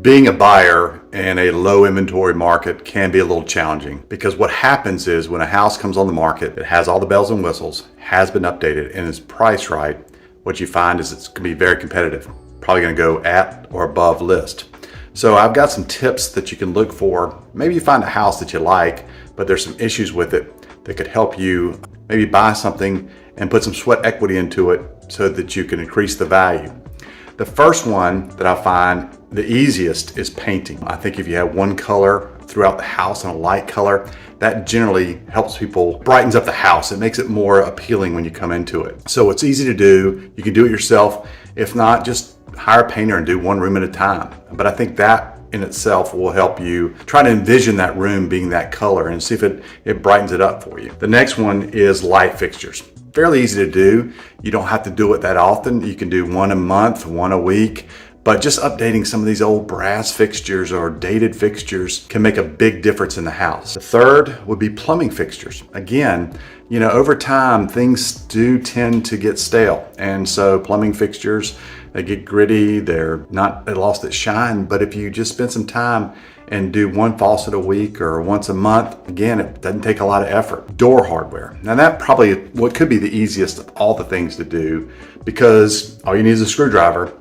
Being a buyer in a low inventory market can be a little challenging because what happens is when a house comes on the market, it has all the bells and whistles, has been updated, and is priced right, what you find is it's going to be very competitive. Probably going to go at or above list. So I've got some tips that you can look for. Maybe you find a house that you like, but there's some issues with it that could help you maybe buy something and put some sweat equity into it so that you can increase the value. The first one that I find the easiest is painting. I think if you have one color throughout the house and a light color, that generally helps people, brightens up the house. It makes it more appealing when you come into it. So it's easy to do. You can do it yourself. If not, just hire a painter and do one room at a time. But I think that in itself will help you try to envision that room being that color and see if it brightens it up for you. The next one is light fixtures. Fairly easy to do. You don't have to do it that often. You can do one a month, one a week, but just updating some of these old brass fixtures or dated fixtures can make a big difference in the house. The third would be plumbing fixtures. Again, over time, things do tend to get stale. And so plumbing fixtures, they get gritty, they lost its shine. But if you just spend some time and do one faucet a week or once a month, again, it doesn't take a lot of effort. Door hardware. Now that probably what could be the easiest of all the things to do because all you need is a screwdriver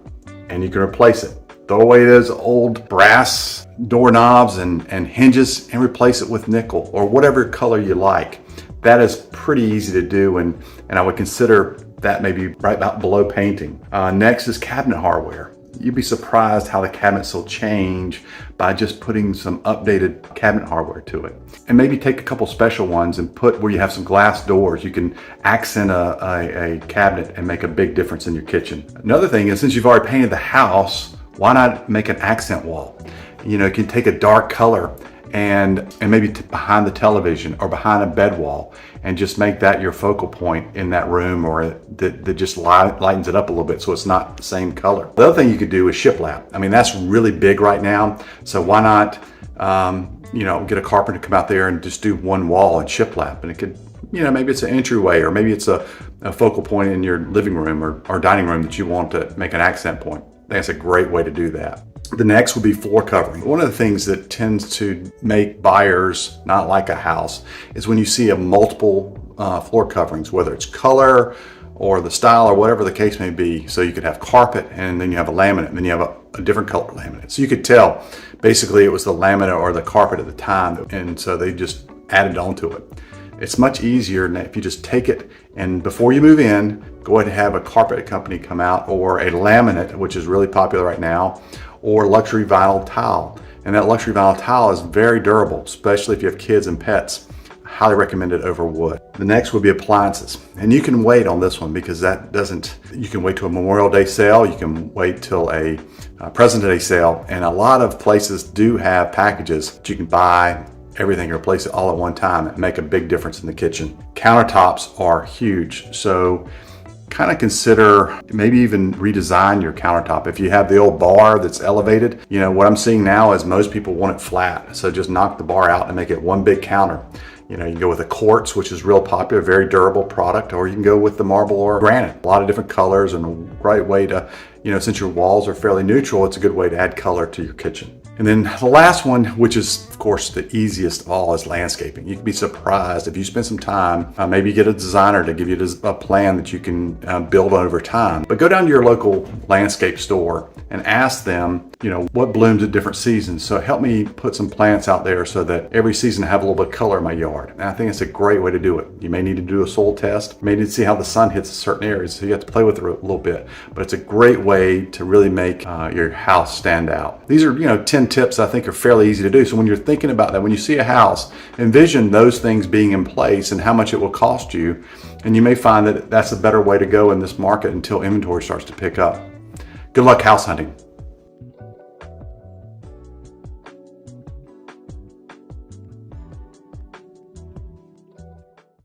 and you can replace it. Throw away those old brass doorknobs and hinges and replace it with nickel or whatever color you like. That is pretty easy to do and I would consider that maybe right about below painting. Next is cabinet hardware. You'd be surprised how the cabinets will change by just putting some updated cabinet hardware to it. And maybe take a couple special ones and put where you have some glass doors. You can accent a cabinet and make a big difference in your kitchen. Another thing is since you've already painted the house, why not make an accent wall? You can take a dark color and maybe behind the television or behind a bed wall and just make that your focal point in that room or that just lightens it up a little bit so it's not the same color. The other thing you could do is shiplap. I mean, that's really big right now. So why not, get a carpenter to come out there and just do one wall and shiplap, and it could, maybe it's an entryway or maybe it's a focal point in your living room or dining room that you want to make an accent point. I think that's a great way to do that. The next would be floor covering. One of the things that tends to make buyers not like a house is when you see a multiple floor coverings, whether it's color or the style or whatever the case may be. So you could have carpet and then you have a laminate and then you have a different color laminate. So you could tell basically it was the laminate or the carpet at the time, and so they just added onto it. It's much easier if you just take it and before you move in, go ahead and have a carpet company come out or a laminate, which is really popular right now, or luxury vinyl tile. And that luxury vinyl tile is very durable, especially if you have kids and pets. I highly recommend it over wood. The next would be appliances. And you can wait on this one because you can wait till a Memorial Day sale, you can wait till a President's Day sale, and a lot of places do have packages that you can buy everything and replace it all at one time and make a big difference in the kitchen. Countertops are huge, so kind of consider maybe even redesign your countertop. If you have the old bar that's elevated, what I'm seeing now is most people want it flat. So just knock the bar out and make it one big counter. You can go with a quartz, which is real popular, very durable product, or you can go with the marble or granite. A lot of different colors and a great way to, since your walls are fairly neutral, it's a good way to add color to your kitchen. And then the last one, which is of course the easiest of all, is landscaping. You can be surprised if you spend some time, maybe get a designer to give you a plan that you can build over time. But go down to your local landscape store and ask them, what blooms at different seasons. So help me put some plants out there so that every season I have a little bit of color in my yard. And I think it's a great way to do it. You may need to do a soil test. You may need to see how the sun hits certain areas. So you have to play with it a little bit. But it's a great way to really make your house stand out. These are, 10 tips I think are fairly easy to do. So when you're thinking about that, when you see a house, envision those things being in place and how much it will cost you. And you may find that that's a better way to go in this market until inventory starts to pick up. Good luck house hunting.